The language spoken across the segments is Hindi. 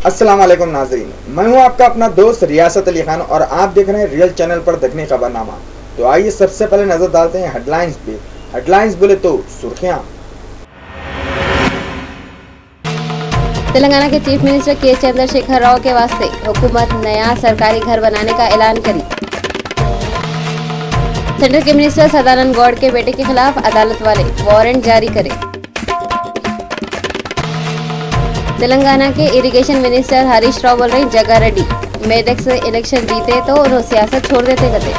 अस्सलाम वालेकुम नाजरीन, मैं हूं आपका अपना दोस्त रियासत अली खान और आप देख रहे हैं रियल चैनल पर दखनी खबरनामा। तो आइए सबसे पहले नजर डालते हैं हेडलाइंस पे। हेडलाइंस बोले तो सुर्खियां। तेलंगाना के चीफ मिनिस्टर के चंद्रशेखर राव के वास्ते हुकूमत नया सरकारी घर बनाने का ऐलान करी। सेंटर के मिनिस्टर सदानंद गौड़ के बेटे के खिलाफ अदालत वाले वारंट जारी करे। तेलंगाना के इरिगेशन मिनिस्टर हरीश राव बोल रहे जग्गा रेड्डी मेदक से इलेक्शन जीते तो उन्होंने सियासत छोड़ देते कहते।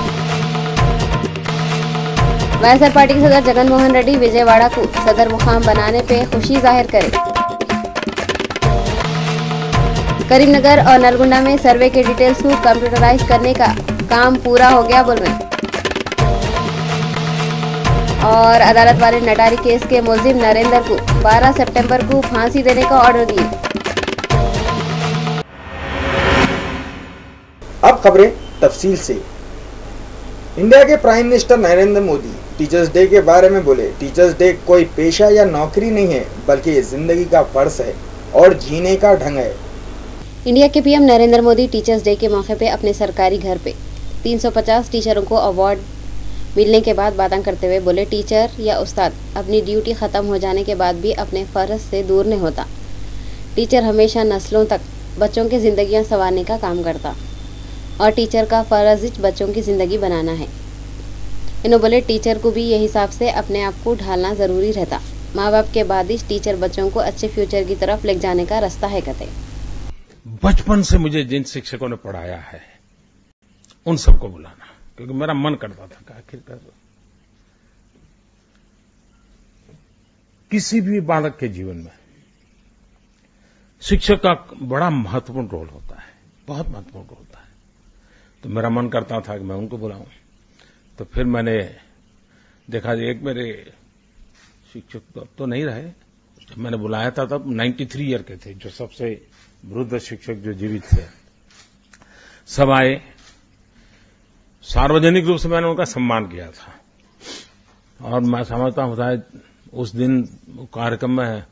वाईएसआर पार्टी के सदर जगन मोहन रेड्डी विजयवाड़ा को सदर मुकाम बनाने पे खुशी जाहिर करे। करीमनगर और नलगुंडा में सर्वे के डिटेल्स को कंप्यूटराइज करने का काम पूरा हो गया बोल रहे। और अदालत वाले नटारी केस के मुलजिम नरेंद्र को 12 सितंबर को फांसी देने का ऑर्डर दिए। अब खबरें तफसील से। इंडिया के prime minister Narendra Modi teachers day के बारे में बोले, टीचर्स डे कोई पेशा या नौकरी नहीं है बल्कि ये जिंदगी का फर्ज है और जीने का ढंग है। इंडिया के PM Narendra Modi teachers day के मौके पे अपने सरकारी घर पे 350 टीचरों को अवार्ड मिलने के बाद बातें करते हुए बोले, टीचर या उस्ताद अपनी ड्यूटी ख़त्म हो जाने के बाद भी अपने फ़र्ज से दूर नहीं होता। टीचर हमेशा नस्लों तक बच्चों की ज़िंदगियां संवारने का काम करता और टीचर का फ़र्ज बच्चों की ज़िंदगी बनाना है। इन्होंने बोले, टीचर को भी यही हिसाब से अपने आप को ढालना ज़रूरी रहता। माँ बाप के बाद ही टीचर बच्चों को अच्छे फ्यूचर की तरफ ले जाने का रास्ता है कहते। बचपन से मुझे जिन शिक्षकों ने पढ़ाया है उन सबको बुलाना, क्योंकि मेरा मन करता था कि आखिरकार किसी भी बालक के जीवन में शिक्षक का बड़ा महत्वपूर्ण रोल होता है, बहुत महत्वपूर्ण रोल होता है। तो मेरा मन करता था कि मैं उनको बुलाऊं। तो फिर मैंने देखा एक मेरे शिक्षक तो नहीं रहे, जब मैंने बुलाया था तब 93 ईयर के थे, जो सबसे वृद्ध शिक्षक जो जीवित थे। सब आए, सार्वजनिक रूप से मैंने उनका सम्मान किया था और मैं समझता हूं शायद उस दिन कार्यक्रम में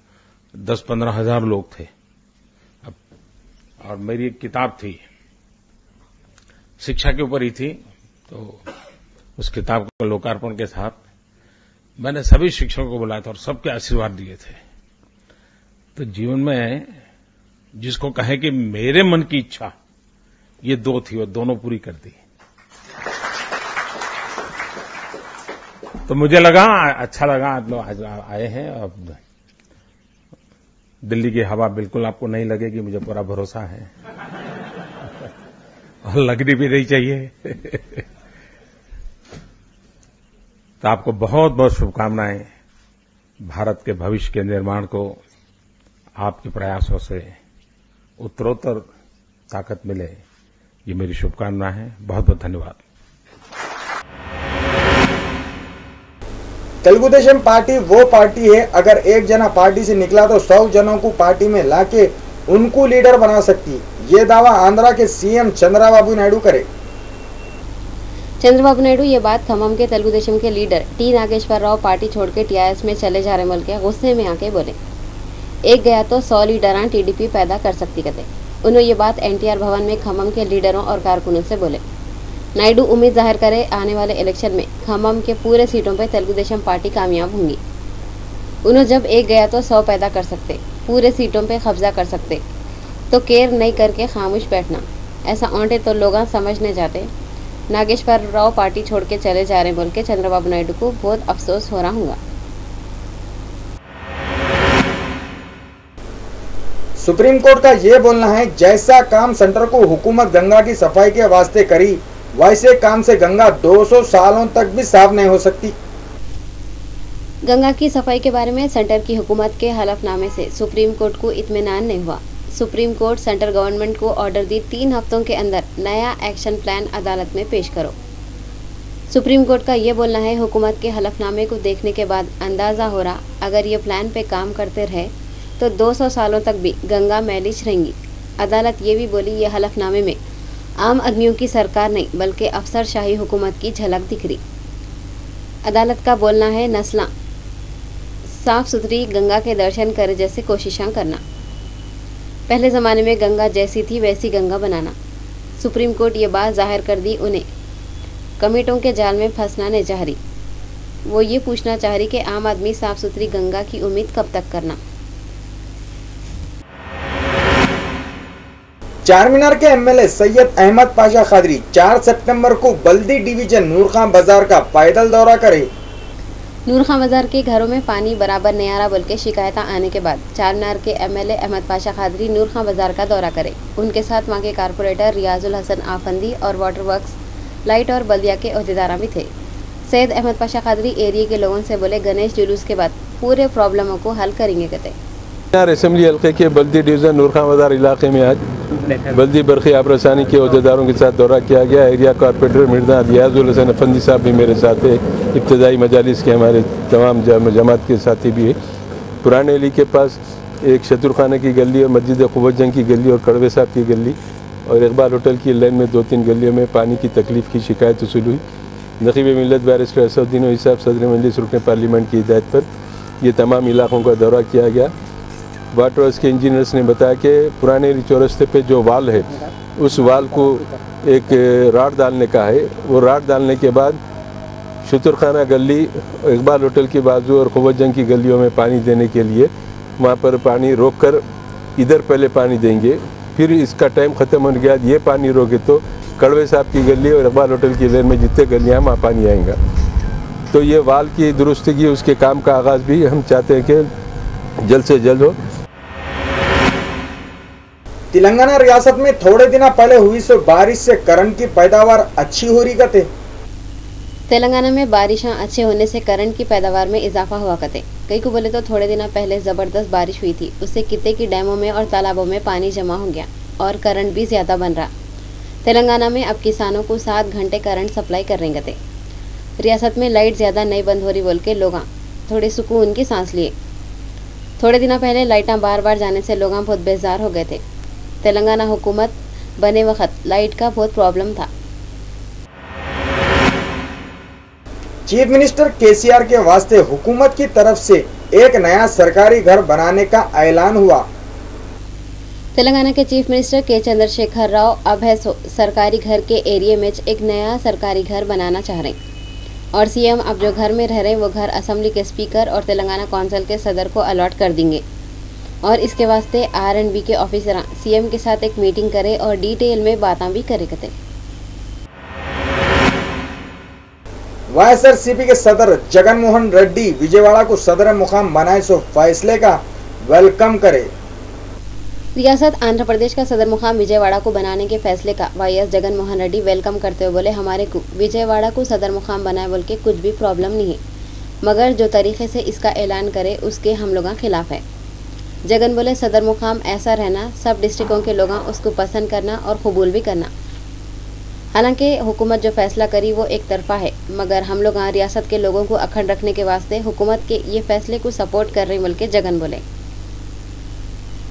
10-15 हजार लोग थे। और मेरी एक किताब थी, शिक्षा के ऊपर ही थी, तो उस किताब के लोकार्पण के साथ मैंने सभी शिक्षकों को बुलाया था और सबके आशीर्वाद दिए थे। तो जीवन में जिसको कहे कि मेरे मन की इच्छा ये दो थी, वो दोनों पूरी कर दी। तो मुझे लगा अच्छा लगा, आप लोग आज आए हैं। अब दिल्ली की हवा बिल्कुल आपको नहीं लगेगी, मुझे पूरा भरोसा है और लगनी भी नहीं चाहिए तो आपको बहुत बहुत शुभकामनाएं। भारत के भविष्य के निर्माण को आपके प्रयासों से उत्तरोत्तर ताकत मिले, ये मेरी शुभकामना है। बहुत बहुत धन्यवाद। तेलुगु देशम पार्टी वो पार्टी है, अगर एक जना पार्टी से निकला तो 100 जनों को पार्टी में लाके उनको लीडर बना सकती। ये दावा आंध्रा के सीएम चंद्रबाबू नायडू करे। चंद्रबाबू नायडू ये बात खम्मम के तेलुगु देशम के लीडर टी नागेश्वर राव पार्टी छोड़ के टीआरएस में चले जा रहे बोल के गुस्से में आके बोले। एक गया तो 100 लीडरां टीडीपी पैदा कर सकती कहते। उन्होंने ये बात एनटीआर भवन में खम्मम के लीडरों और कारकुनों से बोले। नायडू उम्मीद जाहिर करे आने वाले इलेक्शन में खम्मम के पूरे सीटों पर तेलुगु देशम पार्टी कामयाब होंगी। उन्होंने जब एक गया तो 100 पैदा कर सकते, पूरे सीटों पे कब्जा कर सकते, तो केयर नहीं करके खामोश बैठना, ऐसा औंटे तो लोग समझने जाते। नागेश्वर राव पार्टी छोड़ के चले जा रहे बोल के चंद्रबाबू नायडू को बहुत अफसोस हो रहा होगा। सुप्रीम कोर्ट का ये बोलना है, जैसा काम सेंटर को हुकूमत गंगा की सफाई के वास्ते करी, वैसे काम से गंगा 200 सालों तक भी साफ नहीं हो सकती। गंगा की सफाई के बारे में सेंटर की हुकूमत के हलफनामे से सुप्रीम कोर्ट को इत्मीनान नहीं हुआ। सुप्रीम कोर्ट सेंटर गवर्नमेंट को ऑर्डर दी 3 हफ्तों के अंदर नया एक्शन प्लान अदालत में पेश करो। सुप्रीम कोर्ट का ये बोलना है, हुकूमत के हलफनामे को देखने के बाद अंदाजा हो रहा अगर ये प्लान पे काम करते रहे तो 200 सालों तक भी गंगा मैलिश रहेंगी। अदालत ये भी बोली, ये हलफनामे में आम आदमियों की सरकार नहीं बल्कि अफसरशाही हुकूमत की झलक दिख रही। अदालत का बोलना है, नस्लां साफ सुथरी गंगा के दर्शन करे जैसे कोशिशें करना। पहले ज़माने में गंगा जैसी थी वैसी गंगा बनाना। सुप्रीम कोर्ट ये बात जाहिर कर दी उन्हें कमेटों के जाल में फंसना ने चाह वो ये पूछना चाह रही कि आम आदमी साफ सुथरी गंगा की उम्मीद कब तक करना। चारमीनार के एमएलए सैयद अहमद पाशा खादरी 4 सितंबर को बल्दी डिवीजन नूर खां बाजार का पैदल दौरा करे। नूर खां बाजार के घरों में पानी बराबर नहीं आ रहा बोल के शिकायत आने के बाद चारमीनार के एमएलए अहमद पाशा खादरी नूर खां बाजार का दौरा करे। उनके साथ वहां के कारपोरेटर रियाजुल हसन आफंदी और वाटर वर्क्स, लाइट और बल्दिया के अहदेदार भी थे। सैयद अहमद पाशा खादरी एरिया के लोगों से बोले गणेश जुलूस के बाद पूरे प्रॉब्लमों को हल करेंगे। कहते असेंबली हल्के के बल्दी डिवीज़न नूर खां बाजार इलाके में आज बल्दी बरखी आबरसानी के अहदेदारों के साथ दौरा किया गया। एरिया कारपोरेटर मिर्जा रियाजुल हसन अफंदी साहब भी मेरे साथ है, इब्तदाई मजालिस के हमारे तमाम जमात के साथी भी है। पुराने अली के पास एक शतुरखाना की गली और मस्जिद क़ुव्वत जंग की गली और कड़वे साहब की गली और इकबाल होटल की लाइन में 2-3 गलियों में पानी की तकलीफ़ की शिकायत वसूल हुई। नक़ीब मिल्लत बैरिस्टर असदुद्दीन साहब सदर मजलिस रुकन पार्लियामेंट की हिदायत पर ये तमाम इलाकों का दौरा किया गया। वाटर वर्क्स के इंजीनियर्स ने बताया कि पुराने चौरस्ते पे जो वाल है उस वाल को एक राड डालने का है। वो राड डालने के बाद शतुरखाना गली, इकबाल होटल की बाजू और क़ुव्वत जंग की गलियों में पानी देने के लिए वहाँ पर पानी रोक कर इधर पहले पानी देंगे, फिर इसका टाइम ख़त्म होने के बाद ये पानी रोके तो कड़वे साहब की गली और इकबाल होटल की लेन में जितने गलियाँ हैं वहाँ पानी आएगा। तो ये वाल की दुरुस्ती उसके काम का आगाज़ भी हम चाहते हैं कि जल्द से जल्द हो। तेलंगाना रियासत में थोड़े दिन पहले हुई सो बारिश से करंट की पैदावार अच्छी हो रही कते। तेलंगाना में बारिशें अच्छे होने से करंट की पैदावार में इजाफा हुआ कते। कई को बोले तो थोड़े दिन पहले ज़बरदस्त बारिश हुई थी, उससे कितने की डैमों में और तालाबों में पानी जमा हो गया और करंट भी ज़्यादा बन रहा। तेलंगाना में अब किसानों को 7 घंटे करंट सप्लाई कर रहे थे। रियासत में लाइट ज़्यादा नहीं बंद हो रही बोल के लोग थोड़े सुकून की सांस लिए। थोड़े दिन पहले लाइटें बार बार जाने से लोग बहुत बेजार हो गए थे। तेलंगाना हुकूमत बने वक्त लाइट का बहुत प्रॉब्लम था। चीफ मिनिस्टर केसीआर के वास्ते हुकूमत की तरफ से एक नया सरकारी घर बनाने का ऐलान हुआ। तेलंगाना के चीफ मिनिस्टर के चंद्रशेखर राव अब है सरकारी घर के एरिया में एक नया सरकारी घर बनाना चाह रहे हैं और सीएम अब जो घर में रह रहे हैं वो घर असेंबली के स्पीकर और तेलंगाना कौंसिल के सदर को अलॉट कर देंगे और इसके वास्ते R&B के ऑफिसर सीएम के साथ एक मीटिंग करे और डिटेल में बातें भी करे कहते। YSRCP के सदर जगन मोहन रेड्डी विजयवाड़ा को सदर मुकाम बनाए सो फैसले का वेलकम करे। रियासत आंध्र प्रदेश का सदर मुकाम विजयवाड़ा को बनाने के फैसले का YS जगन मोहन रेड्डी वेलकम करते हुए बोले हमारे को विजयवाड़ा को सदर मुकाम बनाए बोल के कुछ भी प्रॉब्लम नहीं है, मगर जो तरीके से इसका ऐलान करे उसके हम लोगों के खिलाफ है। जगन बोले सदर मुकाम ऐसा रहना सब डिस्ट्रिक्टों के लोग उसको पसंद करना और कबूल भी करना। हालांकि हुकूमत जो फैसला करी वो एक तरफा है, मगर हम लोग रियासत के लोगों को अखंड रखने के वास्ते हुकूमत के ये फैसले को सपोर्ट कर रहे बोल के जगन बोले।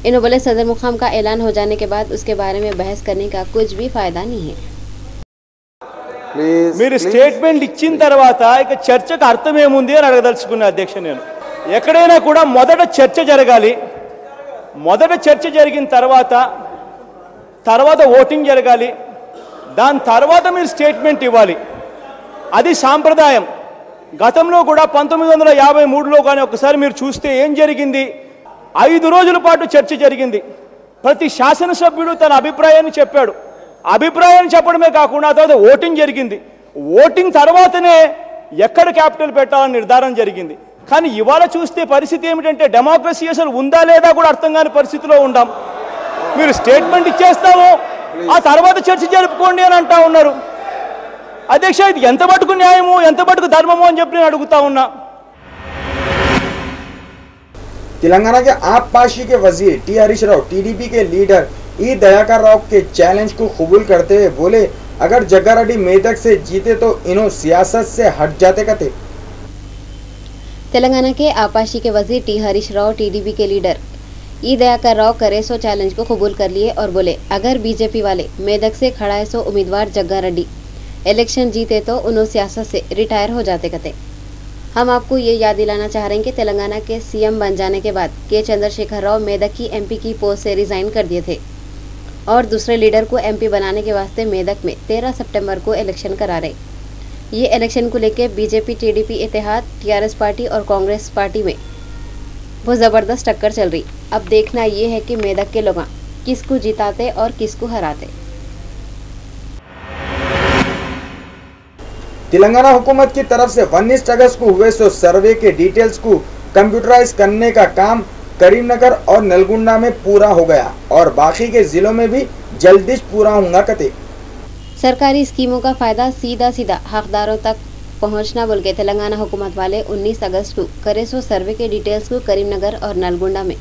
इन्होंने बोले सदर मुकाम का ऐलान हो जाने के बाद उसके बारे में बहस करने का कुछ भी फायदा नहीं है। మీరు స్టేట్మెంట్ ఇచ్చిన తర్వాత ఇక చర్చకు అర్థం ఏముంది అని అడగదలుచుకున్న అధ్యక్ష, నేను ఎక్కడైనా కూడా మొదట చర్చ జరగాలి, మొదట చర్చ జరిగిన తర్వాత ఓటింగ్ జరగాలి, దాని తర్వాత మీరు స్టేట్మెంట్ ఇవ్వాలి, అది సాంప్రదాయం। గతంలో కూడా 1953లో కానీ ఒకసారి మీరు చూస్తే ఏం జరిగింది, 5 రోజుల పాటు చర్చ జరిగింది। ప్రతి శాసనసభ్యుడు తన అభిప్రాయాన్ని చెప్పాడు, అభిప్రాయాన్ని చెప్పడమే కాకుండా తర్వాత ఓటింగ్ జరిగింది, ఓటింగ్ తర్వాతనే ఎక్కడ క్యాపిటల్ పెట్టాలని నిర్ధారణ జరిగింది। కానీ ఇవాళ చూస్తే పరిస్థితి ఏమిటంటే డెమోక్రసీ అసలు ఉందా లేదా కూడా అర్థం కాని పరిస్థితిలో ఉన్నాం। మీరు స్టేట్మెంట్ ఇచ్చేస్తాము ఆ తర్వాత చర్చ జరుపుకోండి అని అంటా ఉన్నారు। అధ్యక్ష, ఇది ఎంత మటుకు న్యాయము ఎంత మటుకు ధర్మము అని చెప్పి నేను అడుగుతా ఉన్నా। तेलंगाना के आप पार्टी के वजीर टी हरीश राव टीडीपी के लीडर ई दयाकर राव के चैलेंज को कबूल करते हुए बोले अगर जग्गारेड्डी मेदक से जीते तो इन्हों सियासत से हट जाते कहते। तेलंगाना के आपाशी के वजीर टी हरीश राव टीडीपी के लीडर ई दयाकर राव करेसो चैलेंज को कबूल कर लिए और बोले अगर बीजेपी वाले मेदक से खड़ा है सो उम्मीदवार जग्गारेड्डी इलेक्शन जीते तो उन्होंने सियासत से रिटायर हो जाते कहते। हम आपको ये याद दिलाना चाह रहे हैं कि तेलंगाना के सीएम बन जाने के बाद के चंद्रशेखर राव मेदक की एमपी की पोस्ट से रिजाइन कर दिए थे और दूसरे लीडर को एमपी बनाने के वास्ते मेदक में 13 सितंबर को इलेक्शन करा रहे। ये इलेक्शन को लेकर बीजेपी टीडीपी इत्तेहाद, टीआरएस पार्टी और कांग्रेस पार्टी में बहुत ज़बरदस्त टक्कर चल रही। अब देखना ये है कि मेदक के लोग किसको जिताते और किसको हराते। तेलंगाना हुकूमत की तरफ से 19 अगस्त को हुए सर्वे के डिटेल्स को कंप्यूटराइज करने का काम करीमनगर और नलगुंडा में पूरा हो गया और बाकी के जिलों में भी जल्दी पूरा होगा कते। सरकारी स्कीमों का फायदा सीधा सीधा हकदारों तक पहुंचना बोल के तेलंगाना हुकूमत वाले 19 अगस्त को करे सर्वे के डिटेल्स को करीमनगर और नलगुंडा में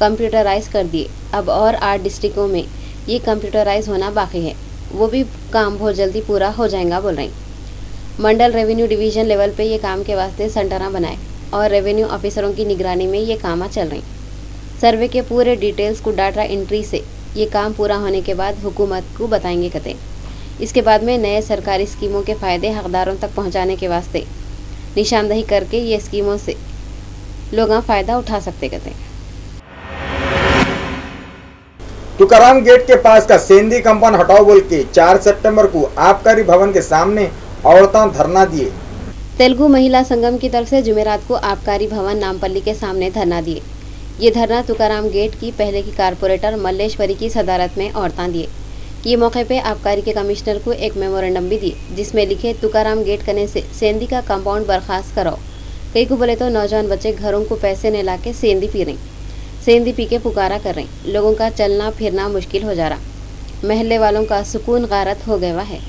कंप्यूटराइज कर दिए। अब और 8 डिस्ट्रिक्टों में ये कंप्यूटराइज होना बाकी है, वो भी काम बहुत जल्दी पूरा हो जाएगा बोल रहे हैं। मंडल रेवेन्यू डिवीजन लेवल पे ये काम के वास्ते सेंटरा बनाए और रेवेन्यू ऑफिसरों की निगरानी में ये काम चल रहे हैं। सर्वे के पूरे डिटेल्स को डाटा एंट्री से ये काम पूरा होने के बाद हुकूमत को बताएंगे कते। इसके बाद में नए सरकारी स्कीमों के फ़ायदे हकदारों तक पहुंचाने के वास्ते निशानदही करके ये स्कीमों से लोग फ़ायदा उठा सकते कते। तुकाराम गेट के पास का सेंधी कंपाउंड हटाओ बोल के 4 सितंबर को आबकारी भवन के सामने औरतें धरना दिए। तेलुगु महिला संगम की तरफ से जुमेरात को आबकारी भवन नामपल्ली के सामने धरना दिए। ये धरना तुकाराम गेट की पहले की कारपोरेटर मल्लेश्वरी की सदारत में औरतें दिए। ये मौके पे आबकारी के कमिश्नर को एक मेमोरेंडम भी दिए जिसमें लिखे तुकाराम गेट करने से सेंधी का कंपाउंड बर्खास्त कराओ। कई को बोले तो नौजवान बच्चे घरों को पैसे न ला के सेंधी पी रहे, सेंधी पी के पुकारा कर रहे, लोगों का चलना फिरना मुश्किल हो जा रहा, महल्ले वालों का सुकून गारत हो गया है।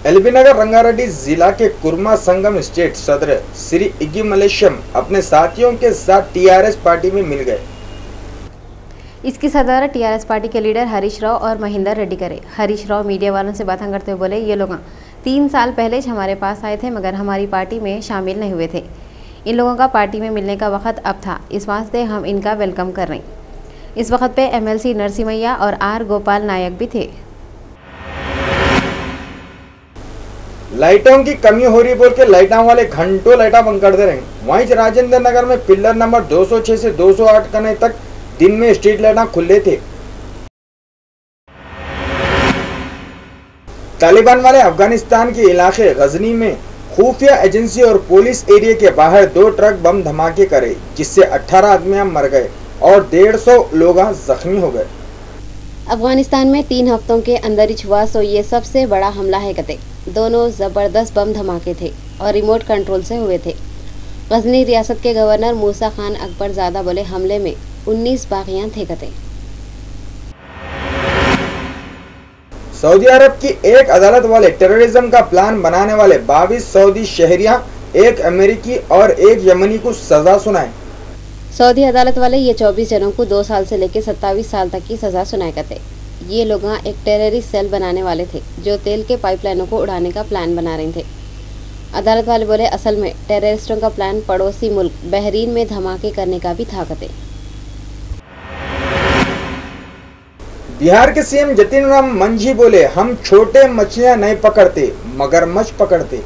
एलबी नगर रंगारेड्डी जिला के कुर्मा संगम स्टेट सदर श्री इग्गी मलेशियम अपने साथियों के साथ टीआरएस पार्टी में मिल गए। इसकी सदर टीआरएस पार्टी के लीडर हरीश राव और महेंद्र रेड्डी करे। हरीश राव मीडिया वालों से बातें करते हुए बोले, ये लोग 3 साल पहले हमारे पास आए थे मगर हमारी पार्टी में शामिल नहीं हुए थे। इन लोगों का पार्टी में मिलने का वक्त अब था, इस वास्ते हम इनका वेलकम कर रहे हैं। इस वक्त पे एमएलसी नरसिमैया और आर गोपाल नायक भी थे। लाइटों की कमी हो रही बोल के लाइटों वाले घंटों लाइटा बंद कर दे रहे हैं। वहीं राजेंद्र नगर में पिलर नंबर 206 से 208 कने तक दिन में स्ट्रीट लाइटा खुले थे। तालिबान वाले अफगानिस्तान के इलाके गजनी में खुफिया एजेंसी और पुलिस एरिया के बाहर 2 ट्रक बम धमाके करे जिससे 18 आदमी मर गए और 150 लोग जख्मी हो गए। अफगानिस्तान में 3 हफ्तों के अंदर ही हुआ सो ये सबसे बड़ा हमला है कते। दोनों ज़बरदस्त बम धमाके थे और रिमोट कंट्रोल से हुए थे। गजनी रियासत के गवर्नर मूसा खान अकबर ज़ादा बोले हमले में 19 बागियां थे कते। सऊदी अरब की एक अदालत वाले टेररिज्म का प्लान बनाने वाले 22 सऊदी शहरियां, 1 अमेरिकी और 1 यमनी को सजा सुनाए। सऊदी अदालत वाले ये 24 जनों को 2 साल से लेकर 27 साल तक की सजा सुनाए करते। ये लोग एक टेररिस्ट सेल बनाने वाले थे जो तेल के पाइपलाइनों को उड़ाने का प्लान बना रहे थे। अदालत वाले बोले असल में टेररिस्टों का प्लान पड़ोसी मुल्क बहरीन में धमाके करने का भी था कते। बिहार के सीएम जतिन राम मांझी बोले हम छोटे मछलियां नहीं पकड़ते मगरमच्छ पकड़ते।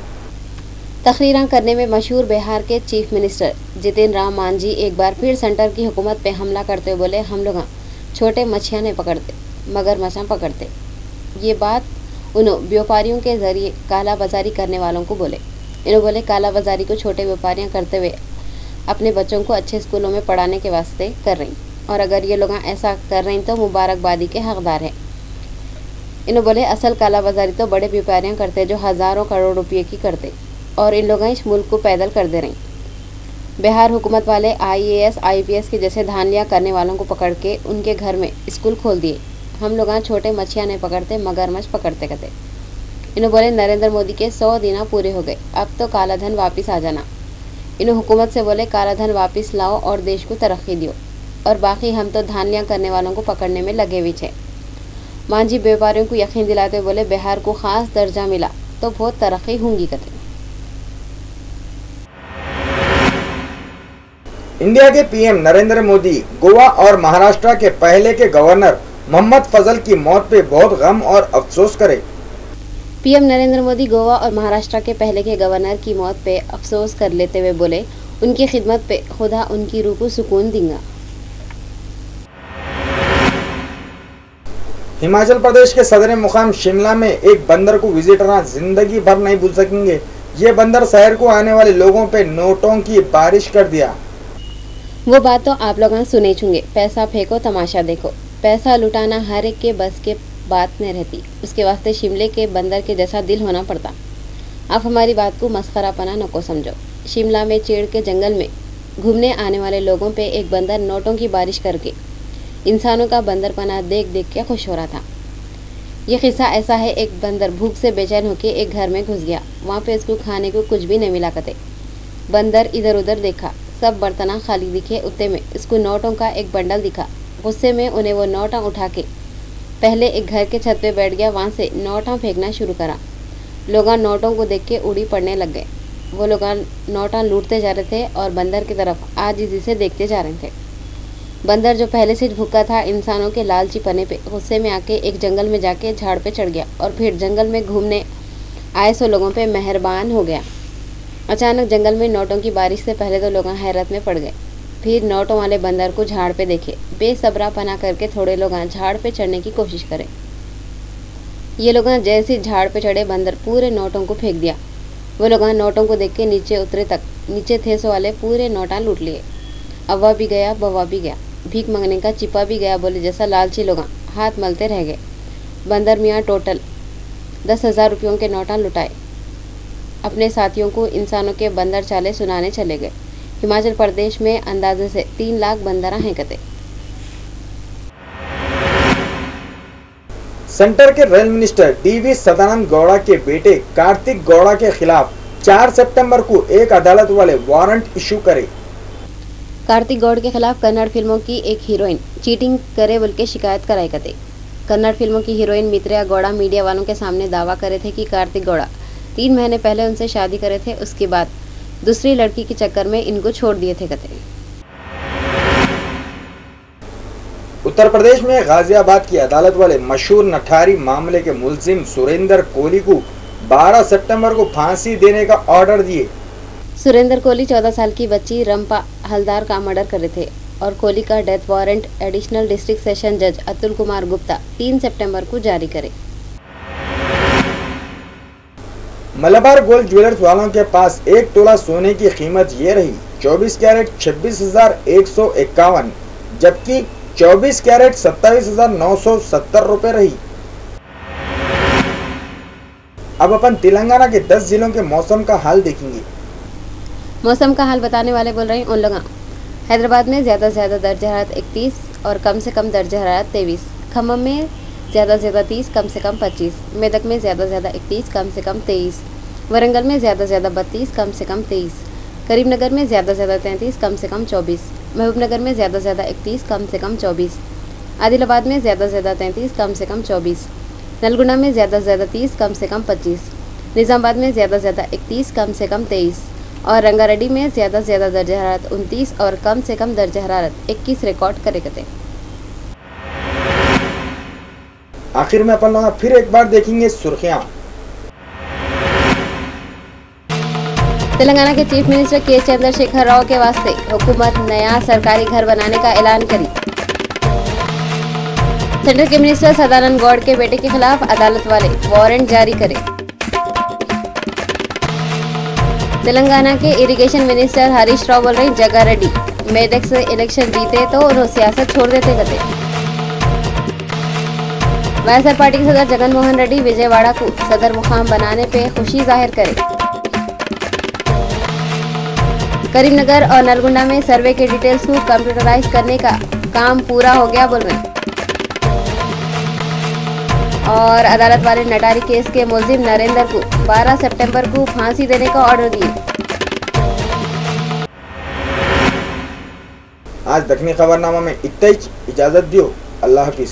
तकरीरें करने में मशहूर बिहार के चीफ मिनिस्टर जितिन राम मांझी एक बार फिर सेंटर की हुकूमत पे हमला करते हुए बोले हम लोग छोटे मछलियां नहीं पकड़ते मगरमच्छां पकड़ते। ये बात उन्होंने व्यापारियों के जरिए काला बाजारी करने वालों को बोले। इन्होंने बोले काला बाजारी को छोटे व्यापारियां करते हुए अपने बच्चों को अच्छे स्कूलों में पढ़ाने के वास्ते कर रही और अगर ये लोग ऐसा कर रहे हैं तो मुबारकबादी के हकदार हैं। इन्होंने बोले असल काला बाजारी तो बड़े व्यापारियाँ करते जो हज़ारों करोड़ रुपये की करते और इन लोग इस मुल्क को पैदल कर दे रहे हैं। बिहार हुकूमत वाले IAS IPS के जैसे धांधलियाँ करने वालों को पकड़ के उनके घर में स्कूल खोल दिए। हम लोग छोटे मछलियाँ नहीं पकड़ते मगरमच्छ पकड़ते कहते। इन्होंने बोले नरेंद्र मोदी के 100 दिन पूरे हो गए, अब तो काला धन वापस आ जाना। इन्होंने हुकूमत से बोले काला धन वापस लाओ और देश को तरक्की दियो और बाकी हम तो धांधलियाँ करने वालों को पकड़ने में लगे हुए थे। मांझी व्यापारियों को यकीन दिलाते बोले बिहार को खास दर्जा मिला तो बहुत तरक्की होंगी कहते। इंडिया के पीएम नरेंद्र मोदी गोवा और महाराष्ट्र के पहले के गवर्नर मोहम्मद फजल की मौत पे बहुत गम और अफसोस करे। पीएम नरेंद्र मोदी गोवा और महाराष्ट्र के पहले के गवर्नर की मौत पे अफसोस कर लेते हुए बोले, उनकी खिदमत पे खुदा उनकी रूह को सुकून देगा। हिमाचल प्रदेश के सदर मुकाम शिमला में एक बंदर को विजिटर जिंदगी भर नहीं भूल सकेंगे। ये बंदर शहर को आने वाले लोगों पे नोटों की बारिश कर दिया। वो बात तो आप लोग सुने चुंगे, पैसा फेंको तमाशा देखो। पैसा लुटाना हर एक के बस के बात नहीं रहती, उसके वास्ते शिमले के बंदर के जैसा दिल होना पड़ता। आप हमारी बात को मस्खरापना न को समझो। शिमला में चेड़ के जंगल में घूमने आने वाले लोगों पे एक बंदर नोटों की बारिश करके इंसानों का बंदरपना देख देख के खुश हो रहा था। ये किस्सा ऐसा है, एक बंदर भूख से बेचैन होकर एक घर में घुस गया। वहाँ पे इसको खाने को कुछ भी नहीं मिला करते। बंदर इधर उधर देखा, सब बर्तना खाली दिखे। उतने में इसको नोटों का एक बंडल दिखा। गुस्से में उन्हें वो नोटा उठा के पहले एक घर के छत पे बैठ गया, वहाँ से नोटा फेंकना शुरू करा। लोग नोटों को देख के उड़ी पड़ने लग गए। वो लोग नोटा लूटते जा रहे थे और बंदर की तरफ आजिज़ी से देखते जा रहे थे। बंदर जो पहले से भूखा था इंसानों के लालची पने पे, गुस्से में आके एक जंगल में जाके झाड़ पे चढ़ गया और फिर जंगल में घूमने आए सो लोगों पे मेहरबान हो गया। अचानक जंगल में नोटों की बारिश से पहले तो लोग हैरत में पड़ गए। फिर नोटों वाले बंदर को झाड़ पे देखे। बेसब्रा पना करके थोड़े लोग झाड़ पे चढ़ने की कोशिश करें। ये लोग जैसे झाड़ पे चढ़े, बंदर पूरे नोटों को फेंक दिया। वो लोग नोटों को देख के नीचे उतरे तक नीचे थे सो वाले पूरे नोटा लूट लिए। अव्वा भी गया, बव्वा भी गया, भीख मांगने का चिपा भी गया बोले जैसा लालची लोग हाथ मलते रह गए। बंदर मियाँ टोटल 10,000 रुपयों के नोटा लुटाए। अपने साथियों को इंसानों के बंदर चाले सुनाने चले गए। हिमाचल प्रदेश में अंदाजे से 3 लाख बंदरा हैं कते। सेंटर के rail minister DV Sadananda Gowda के बेटे कार्तिक गौड़ा के खिलाफ 4 सितंबर को एक अदालत वाले वारंट इशू करे। कार्तिक गौड़ के खिलाफ कन्नड़ फिल्मों की एक हीरोइन चीटिंग करे बोल के शिकायत कराई कते। कन्नड़ फिल्मों की हीरोइन मित्रा गौड़ा मीडिया वालों के सामने दावा करे थे कि कार्तिक गौड़ा 3 महीने पहले उनसे शादी करे थे, उसके बाद दूसरी लड़की के चक्कर में इनको छोड़ दिए थे कते। उत्तर प्रदेश में गाजियाबाद की अदालत वाले मशहूर नठारी मामले के मुलजिम सुरेंद्र कोहली को 12 सितंबर को फांसी देने का ऑर्डर दिए। सुरेंद्र कोहली 14 साल की बच्ची रंपा हलदार का मर्डर करे थे और कोहली का death warrant additional district session जज अतुल कुमार गुप्ता 3 सितंबर को जारी करे। मलबार गोल्ड ज्वेलर्स वालों के पास 1 तोला सोने की कीमत ये रही 24 कैरेट 26,151, जबकि 24 कैरेट 27,970 रुपए रही। अब अपन तेलंगाना के 10 जिलों के मौसम का हाल देखेंगे। मौसम का हाल बताने वाले बोल रहे हैं उन लोग। हैदराबाद में ज़्यादा से ज़्यादा दर्जा हरारत 31 और कम से कम दर्जा हरारत 23। खम्मम में ज़्यादा से ज़्यादा 30, कम से कम 25। मेदक में ज़्यादा से ज़्यादा 31, कम से कम 23। वरंगल में ज़्यादा से ज़्यादा 32, कम से कम 23। करीमनगर में ज़्यादा से ज़्यादा 33, कम से कम 24। महबूबनगर में ज़्यादा से ज़्यादा 31, कम से कम 24। आदिलाबाद में ज़्यादा से ज़्यादा 33, कम से कम 24। नलगुना में ज़्यादा से ज़्यादा 30, कम से कम 25। निज़ामाबाद में ज़्यादा से ज़्यादा 31, कम से कम 23 और रंगारेड्डी में ज़्यादा से ज़्यादा दर्जा हरारत 29 और कम से कम दर्जा हरारत 21 रिकॉर्ड करे गए। आखिर में अपन लोग फिर एक बार देखेंगे सुर्खियां। तेलंगाना के चीफ मिनिस्टर के चंद्रशेखर राव के वास्ते हुकूमत नया सरकारी घर बनाने का ऐलान करी। सेंटर के मिनिस्टर सदानंद गौड़ के बेटे के खिलाफ अदालत वाले वारंट जारी करे। तेलंगाना के इरिगेशन मिनिस्टर हरीश राव बोल रहे जग्गा रेड्डी मेदक से इलेक्शन जीते तो उन्होंने सियासत छोड़ देते गते। वाईएसआर पार्टी के सदर जगन मोहन रेड्डी विजयवाड़ा को सदर मुकाम बनाने पे खुशी जाहिर करे। करीमनगर और नलगुंडा में सर्वे के डिटेल्स को कंप्यूटराइज करने का काम पूरा हो गया बोल रहे। और अदालत वाले नटारी केस के मुलजिम नरेंद्र को 12 सितंबर को फांसी देने का ऑर्डर दिए। आज दक्षिणी खबरनामा में इतना ही, इजाजत दियो। अल्लाह हाफिज।